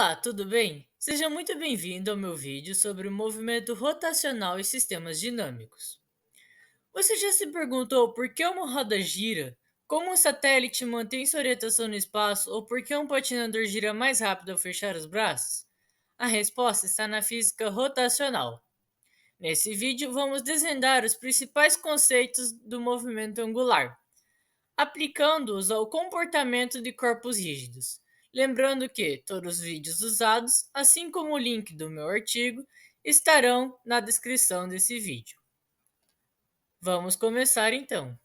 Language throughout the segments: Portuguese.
Olá, tudo bem? Seja muito bem-vindo ao meu vídeo sobre o movimento rotacional e sistemas dinâmicos. Você já se perguntou por que uma roda gira, como um satélite mantém sua orientação no espaço ou por que um patinador gira mais rápido ao fechar os braços? A resposta está na física rotacional. Nesse vídeo, vamos desvendar os principais conceitos do movimento angular, aplicando-os ao comportamento de corpos rígidos. Lembrando que todos os vídeos usados, assim como o link do meu artigo, estarão na descrição desse vídeo. Vamos começar então.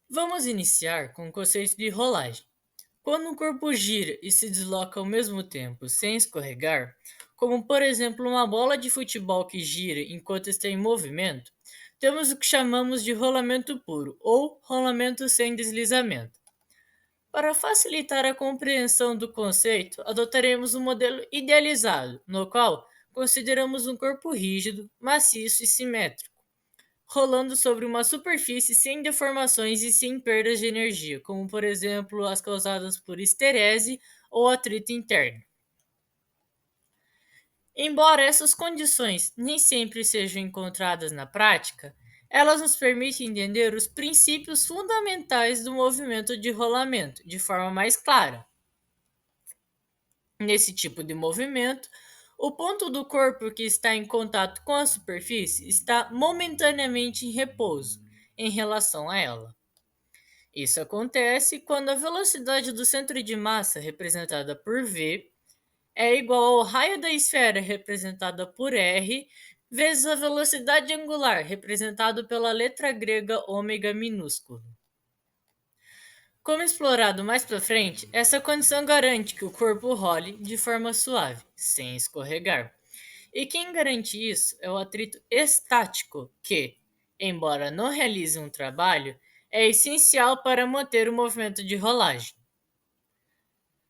Vamos iniciar com o conceito de rolagem. Quando um corpo gira e se desloca ao mesmo tempo sem escorregar, como por exemplo uma bola de futebol que gira enquanto está em movimento, temos o que chamamos de rolamento puro ou rolamento sem deslizamento. Para facilitar a compreensão do conceito, adotaremos um modelo idealizado, no qual consideramos um corpo rígido, maciço e simétrico, rolando sobre uma superfície sem deformações e sem perdas de energia, como por exemplo as causadas por esterese ou atrito interno. Embora essas condições nem sempre sejam encontradas na prática, elas nos permitem entender os princípios fundamentais do movimento de rolamento de forma mais clara. Nesse tipo de movimento, o ponto do corpo que está em contato com a superfície está momentaneamente em repouso em relação a ela. Isso acontece quando a velocidade do centro de massa, representada por V, é igual ao raio da esfera, representada por R, vezes a velocidade angular, representada pela letra grega ômega minúsculo. Como explorado mais para frente, essa condição garante que o corpo role de forma suave, sem escorregar. E quem garante isso é o atrito estático, que, embora não realize um trabalho, é essencial para manter o movimento de rolagem.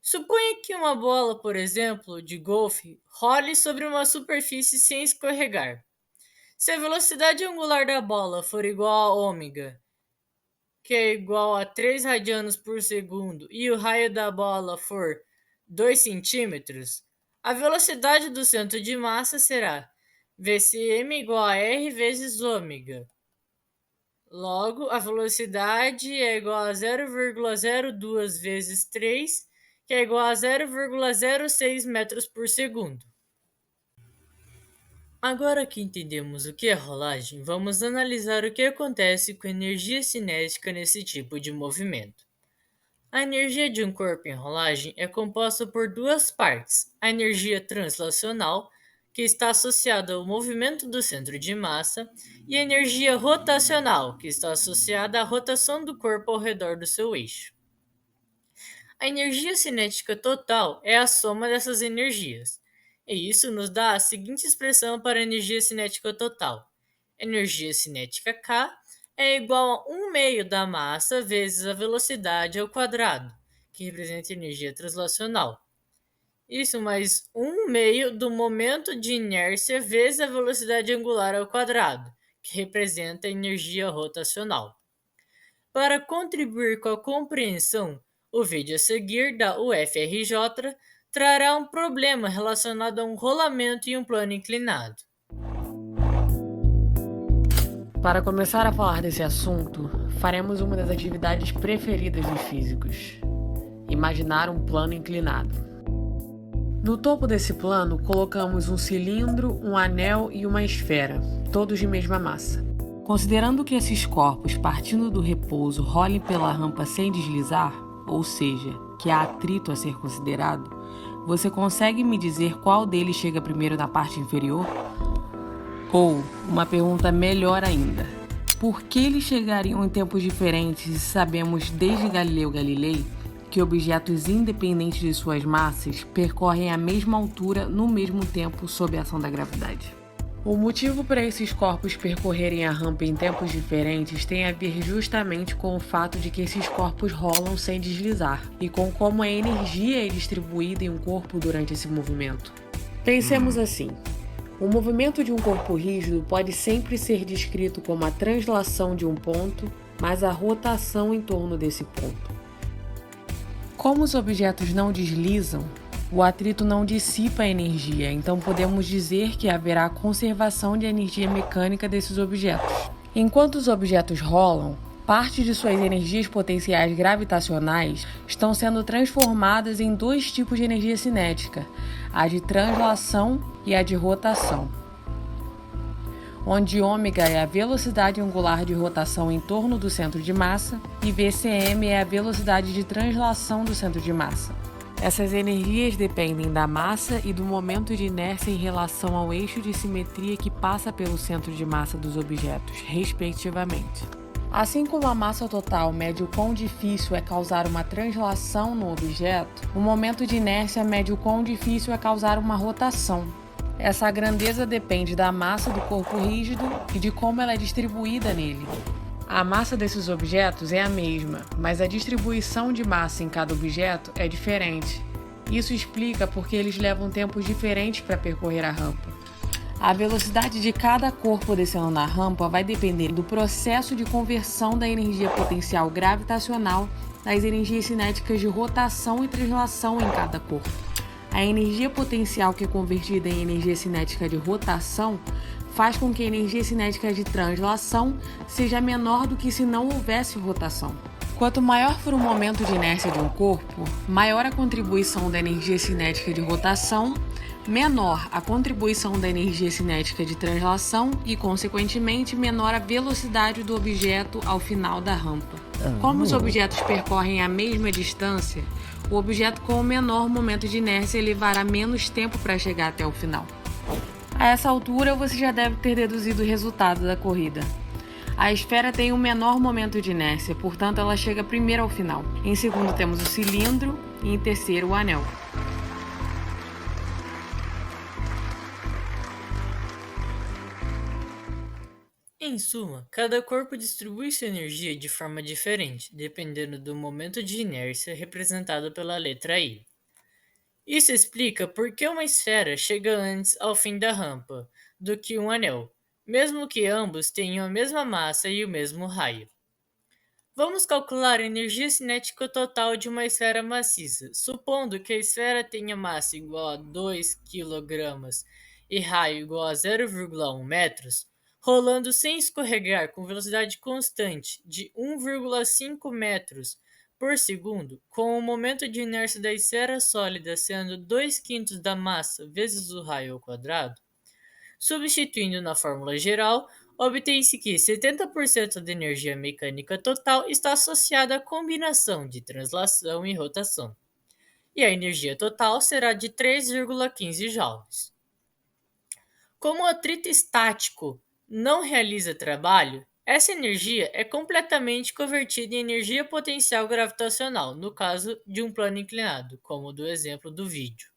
Suponha que uma bola, por exemplo, de golfe, role sobre uma superfície sem escorregar. Se a velocidade angular da bola for igual a ômega, que é igual a 3 radianos por segundo, e o raio da bola for 2 centímetros, a velocidade do centro de massa será VCm igual a R vezes ômega. Logo, a velocidade é igual a 0,02 vezes 3, que é igual a 0,06 metros por segundo. Agora que entendemos o que é rolagem, vamos analisar o que acontece com a energia cinética nesse tipo de movimento. A energia de um corpo em rolagem é composta por duas partes: a energia translacional, que está associada ao movimento do centro de massa, e a energia rotacional, que está associada à rotação do corpo ao redor do seu eixo. A energia cinética total é a soma dessas energias, e isso nos dá a seguinte expressão para a energia cinética total: energia cinética K é igual a 1 meio da massa vezes a velocidade ao quadrado, que representa a energia translacional. Isso mais 1 meio do momento de inércia vezes a velocidade angular ao quadrado, que representa a energia rotacional. Para contribuir com a compreensão, o vídeo a seguir da UFRJ trará um problema relacionado a um rolamento em um plano inclinado. Para começar a falar desse assunto, faremos uma das atividades preferidas dos físicos: imaginar um plano inclinado. No topo desse plano, colocamos um cilindro, um anel e uma esfera, todos de mesma massa. Considerando que esses corpos, partindo do repouso, rolem pela rampa sem deslizar, ou seja, que há atrito a ser considerado, você consegue me dizer qual deles chega primeiro na parte inferior? Ou, uma pergunta melhor ainda: por que eles chegariam em tempos diferentes se sabemos desde Galileu Galilei que objetos independentes de suas massas percorrem a mesma altura no mesmo tempo sob a ação da gravidade? O motivo para esses corpos percorrerem a rampa em tempos diferentes tem a ver justamente com o fato de que esses corpos rolam sem deslizar e com como a energia é distribuída em um corpo durante esse movimento. Pensemos assim: o movimento de um corpo rígido pode sempre ser descrito como a translação de um ponto, mais a rotação em torno desse ponto. Como os objetos não deslizam, o atrito não dissipa a energia, então podemos dizer que haverá conservação de energia mecânica desses objetos. Enquanto os objetos rolam, parte de suas energias potenciais gravitacionais estão sendo transformadas em dois tipos de energia cinética, a de translação e a de rotação, onde ômega é a velocidade angular de rotação em torno do centro de massa e VCM é a velocidade de translação do centro de massa. Essas energias dependem da massa e do momento de inércia em relação ao eixo de simetria que passa pelo centro de massa dos objetos, respectivamente. Assim como a massa total mede o quão difícil é causar uma translação no objeto, o momento de inércia mede o quão difícil é causar uma rotação. Essa grandeza depende da massa do corpo rígido e de como ela é distribuída nele. A massa desses objetos é a mesma, mas a distribuição de massa em cada objeto é diferente. Isso explica porque eles levam tempos diferentes para percorrer a rampa. A velocidade de cada corpo descendo na rampa vai depender do processo de conversão da energia potencial gravitacional das energias cinéticas de rotação e translação em cada corpo. A energia potencial que é convertida em energia cinética de rotação faz com que a energia cinética de translação seja menor do que se não houvesse rotação. Quanto maior for o momento de inércia de um corpo, maior a contribuição da energia cinética de rotação, menor a contribuição da energia cinética de translação e, consequentemente, menor a velocidade do objeto ao final da rampa. Como os objetos percorrem a mesma distância, o objeto com o menor momento de inércia levará menos tempo para chegar até o final. A essa altura, você já deve ter deduzido o resultado da corrida. A esfera tem o menor momento de inércia, portanto, ela chega primeiro ao final. Em segundo, temos o cilindro e em terceiro, o anel. Em suma, cada corpo distribui sua energia de forma diferente, dependendo do momento de inércia representado pela letra I. Isso explica por que uma esfera chega antes ao fim da rampa do que um anel, mesmo que ambos tenham a mesma massa e o mesmo raio. Vamos calcular a energia cinética total de uma esfera maciça, supondo que a esfera tenha massa igual a 2 kg e raio igual a 0,1 metros, rolando sem escorregar com velocidade constante de 1,5 metros por segundo, com o momento de inércia da esfera sólida sendo 2/5 da massa vezes o raio ao quadrado. Substituindo na fórmula geral, obtém-se que 70% da energia mecânica total está associada à combinação de translação e rotação, e a energia total será de 3,15 joules. Como o atrito estático não realiza trabalho, essa energia é completamente convertida em energia potencial gravitacional, no caso de um plano inclinado, como do exemplo do vídeo.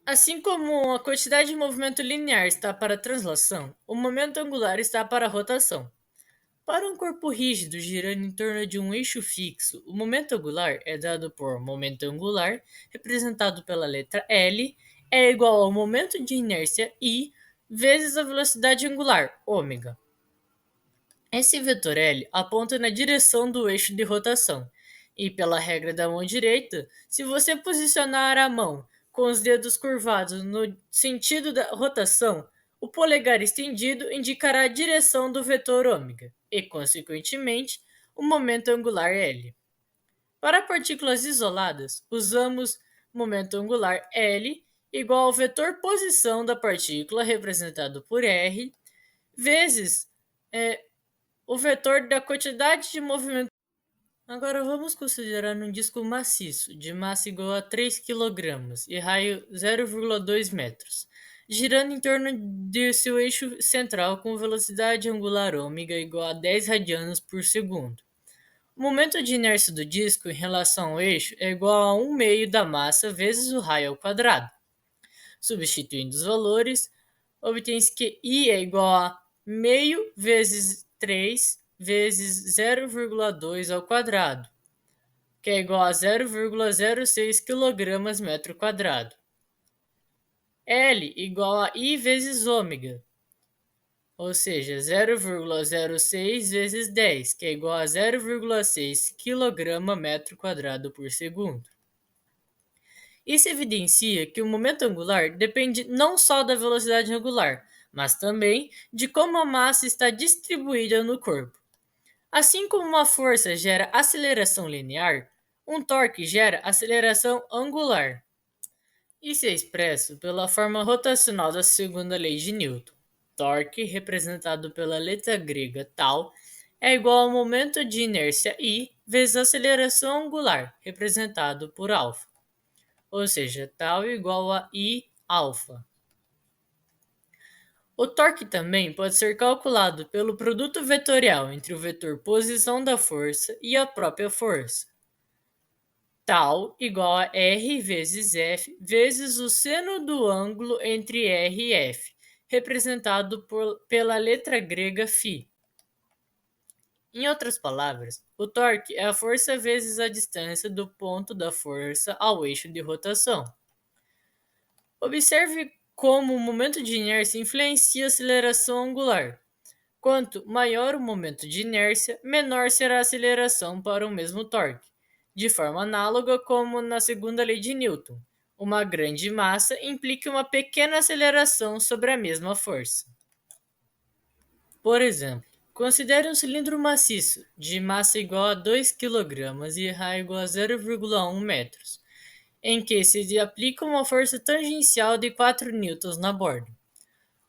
Assim como a quantidade de movimento linear está para a translação, o momento angular está para a rotação. Para um corpo rígido girando em torno de um eixo fixo, o momento angular é dado por momento angular, representado pela letra L, é igual ao momento de inércia I vezes a velocidade angular, ômega. Esse vetor L aponta na direção do eixo de rotação, e pela regra da mão direita, se você posicionar a mão com os dedos curvados no sentido da rotação, o polegar estendido indicará a direção do vetor ômega e, consequentemente, o momento angular L. Para partículas isoladas, usamos momento angular L igual ao vetor posição da partícula, representado por R, vezes o vetor da quantidade de movimento. Agora vamos considerar um disco maciço, de massa igual a 3 kg e raio 0,2 metros, girando em torno de seu eixo central com velocidade angular ômega igual a 10 radianos por segundo. O momento de inércia do disco em relação ao eixo é igual a 1/2 da massa vezes o raio ao quadrado. Substituindo os valores, obtém-se que I é igual a meio vezes 3 vezes 0,2 ao quadrado, que é igual a 0,06 kg metro quadrado. L igual a I vezes ômega, ou seja, 0,06 vezes 10, que é igual a 0,6 kg/m² por segundo. Isso evidencia que o momento angular depende não só da velocidade angular, mas também de como a massa está distribuída no corpo. Assim como uma força gera aceleração linear, um torque gera aceleração angular. Isso é expresso pela forma rotacional da segunda lei de Newton. Torque, representado pela letra grega τ, é igual ao momento de inércia I vezes a aceleração angular, representado por α. Ou seja, τ igual a I alfa. O torque também pode ser calculado pelo produto vetorial entre o vetor posição da força e a própria força. Τ igual a R vezes F vezes o seno do ângulo entre R e F, representado pela letra grega φ. Em outras palavras, o torque é a força vezes a distância do ponto da força ao eixo de rotação. Observe como o momento de inércia influencia a aceleração angular. Quanto maior o momento de inércia, menor será a aceleração para o mesmo torque, de forma análoga como na segunda lei de Newton. Uma grande massa implica uma pequena aceleração sobre a mesma força. Por exemplo, considere um cilindro maciço, de massa igual a 2 kg e raio igual a 0,1 metros, em que se aplica uma força tangencial de 4 newtons na borda.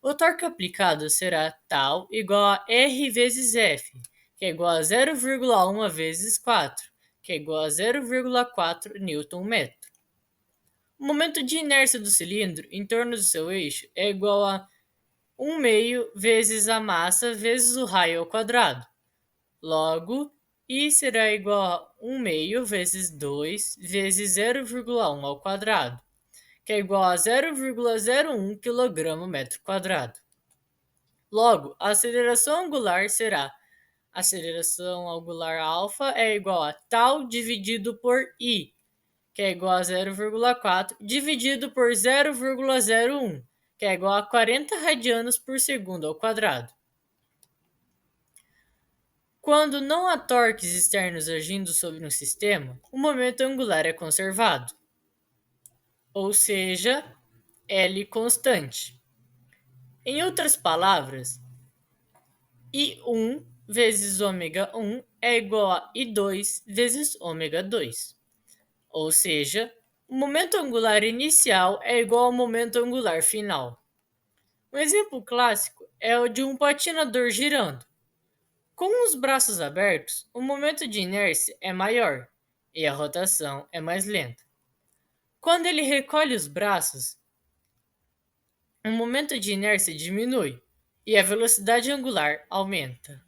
O torque aplicado será τ igual a R vezes F, que é igual a 0,1 vezes 4, que é igual a 0,4 Nm. O momento de inércia do cilindro em torno do seu eixo é igual a 1 meio vezes a massa vezes o raio ao quadrado. Logo, I será igual a 1 meio vezes 2 vezes 0,1 ao quadrado, que é igual a 0,01 kg/m². Logo, a aceleração angular será a aceleração angular alfa é igual a τ dividido por I, que é igual a 0,4 dividido por 0,01, que é igual a 40 radianos por segundo ao quadrado. Quando não há torques externos agindo sobre um sistema, o momento angular é conservado, ou seja, L constante. Em outras palavras, I1 vezes ômega 1 é igual a I2 vezes ômega 2. Ou seja, o momento angular inicial é igual ao momento angular final. Um exemplo clássico é o de um patinador girando. Com os braços abertos, o momento de inércia é maior e a rotação é mais lenta. Quando ele recolhe os braços, o momento de inércia diminui e a velocidade angular aumenta.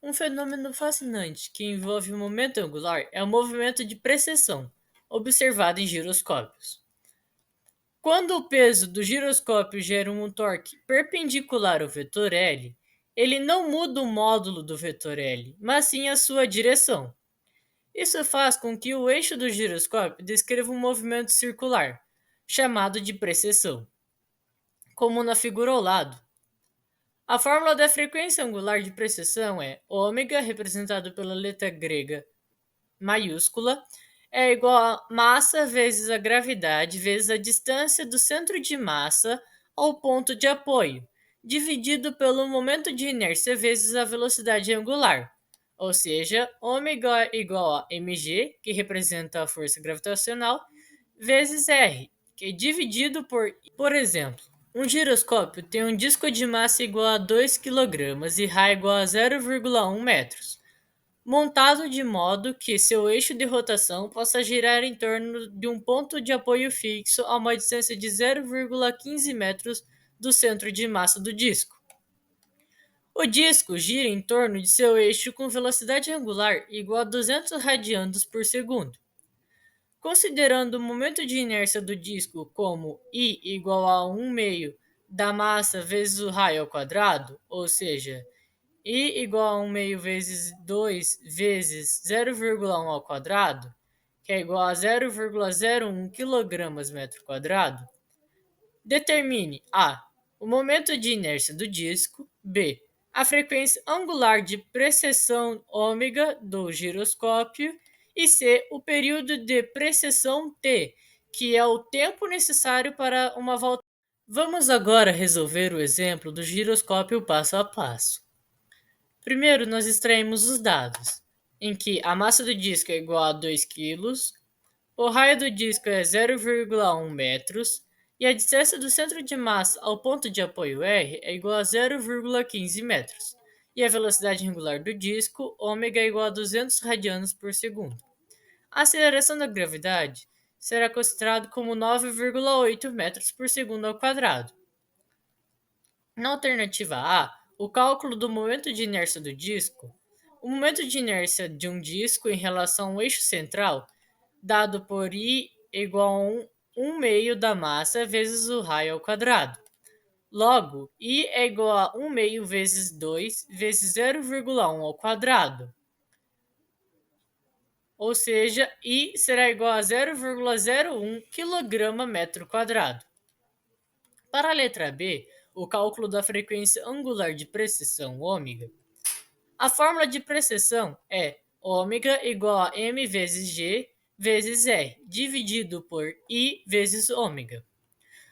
Um fenômeno fascinante que envolve o momento angular é o movimento de precessão, observado em giroscópios. Quando o peso do giroscópio gera um torque perpendicular ao vetor L, ele não muda o módulo do vetor L, mas sim a sua direção. Isso faz com que o eixo do giroscópio descreva um movimento circular, chamado de precessão, como na figura ao lado. A fórmula da frequência angular de precessão é ômega, representado pela letra grega maiúscula, é igual a massa vezes a gravidade vezes a distância do centro de massa ao ponto de apoio, dividido pelo momento de inércia vezes a velocidade angular. Ou seja, ômega é igual a mg, que representa a força gravitacional, vezes r, que é dividido por exemplo, um giroscópio tem um disco de massa igual a 2 kg e raio igual a 0,1 metros, montado de modo que seu eixo de rotação possa girar em torno de um ponto de apoio fixo a uma distância de 0,15 metros do centro de massa do disco. O disco gira em torno de seu eixo com velocidade angular igual a 200 radianos por segundo. Considerando o momento de inércia do disco como I igual a 1 meio da massa vezes o raio ao quadrado, ou seja, I igual a 1 meio vezes 2 vezes 0,1 ao quadrado, que é igual a 0,01 kg/m², determine a. O momento de inércia do disco, b. A frequência angular de precessão ômega do giroscópio e c. O período de precessão t, que é o tempo necessário para uma volta. Vamos agora resolver o exemplo do giroscópio passo a passo. Primeiro, nós extraímos os dados, em que a massa do disco é igual a 2 kg, o raio do disco é 0,1 metros e a distância do centro de massa ao ponto de apoio R é igual a 0,15 metros. E a velocidade angular do disco, ômega, é igual a 200 radianos por segundo. A aceleração da gravidade será considerada como 9,8 metros por segundo ao quadrado. Na alternativa A, o cálculo do momento de inércia do disco. O momento de inércia de um disco em relação ao eixo central, dado por I igual a 1 meio da massa vezes o raio ao quadrado. Logo, I é igual a 1 meio vezes 2 vezes 0,1 ao quadrado. Ou seja, I será igual a 0,01 kg/m². Para a letra B, o cálculo da frequência angular de precessão ômega. A fórmula de precessão é ômega igual a m vezes g vezes r, dividido por I vezes ômega.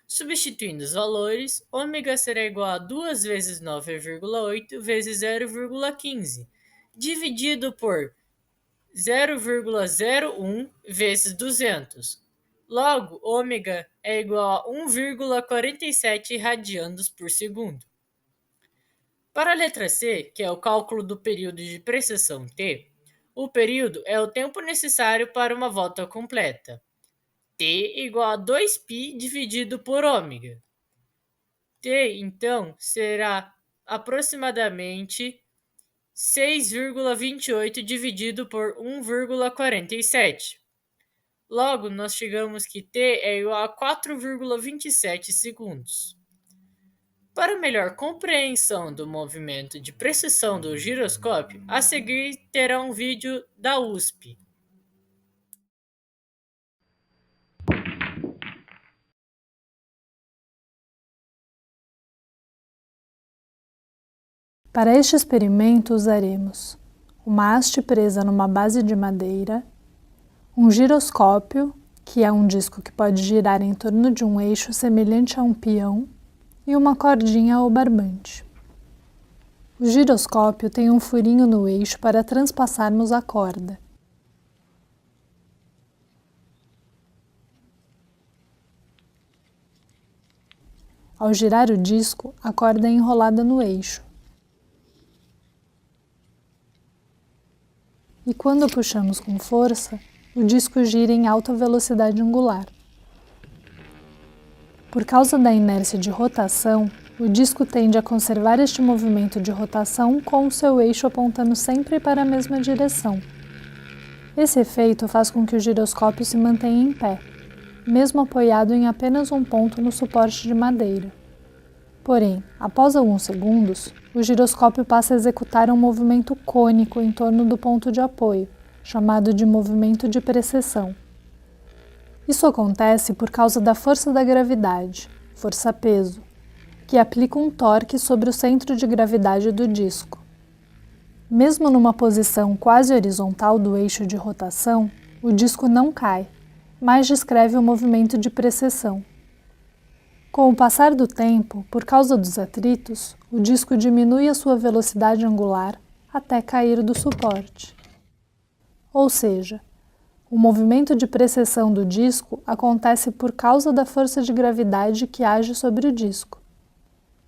Substituindo os valores, ômega será igual a 2 vezes 9,8 vezes 0,15, dividido por 0,01 vezes 200. Logo, ômega é igual a 1,47 radianos por segundo. Para a letra C, que é o cálculo do período de precessão T, o período é o tempo necessário para uma volta completa. T igual a 2π dividido por ômega. T, então, será aproximadamente 6,28 dividido por 1,47. Logo, nós chegamos que T é igual a 4,27 segundos. Para melhor compreensão do movimento de precessão do giroscópio, a seguir terá um vídeo da USP. Para este experimento usaremos uma haste presa numa base de madeira, um giroscópio, que é um disco que pode girar em torno de um eixo semelhante a um peão, e uma cordinha ou barbante. O giroscópio tem um furinho no eixo para transpassarmos a corda. Ao girar o disco, a corda é enrolada no eixo. E quando puxamos com força, o disco gira em alta velocidade angular. Por causa da inércia de rotação, o disco tende a conservar este movimento de rotação com o seu eixo apontando sempre para a mesma direção. Esse efeito faz com que o giroscópio se mantenha em pé, mesmo apoiado em apenas um ponto no suporte de madeira. Porém, após alguns segundos, o giroscópio passa a executar um movimento cônico em torno do ponto de apoio, chamado de movimento de precessão. Isso acontece por causa da força da gravidade, força-peso, que aplica um torque sobre o centro de gravidade do disco. Mesmo numa posição quase horizontal do eixo de rotação, o disco não cai, mas descreve o movimento de precessão. Com o passar do tempo, por causa dos atritos, o disco diminui a sua velocidade angular até cair do suporte. Ou seja, o movimento de precessão do disco acontece por causa da força de gravidade que age sobre o disco.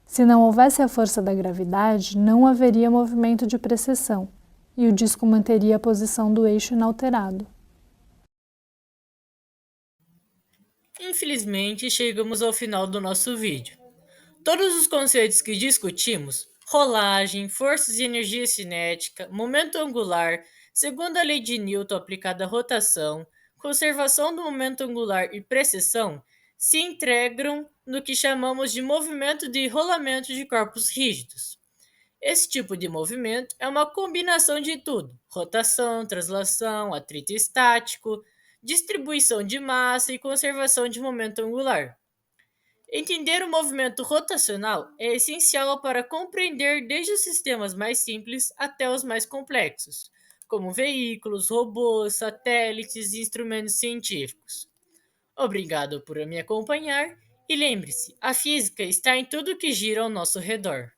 Se não houvesse a força da gravidade, não haveria movimento de precessão, e o disco manteria a posição do eixo inalterado. Infelizmente, chegamos ao final do nosso vídeo. Todos os conceitos que discutimos, rolagem, forças e energia cinética, momento angular, segunda lei de Newton aplicada à rotação, conservação do momento angular e precessão, se integram no que chamamos de movimento de rolamento de corpos rígidos. Esse tipo de movimento é uma combinação de tudo: rotação, translação, atrito estático, distribuição de massa e conservação de momento angular. Entender o movimento rotacional é essencial para compreender desde os sistemas mais simples até os mais complexos, como veículos, robôs, satélites e instrumentos científicos. Obrigado por me acompanhar e lembre-se, a física está em tudo que gira ao nosso redor.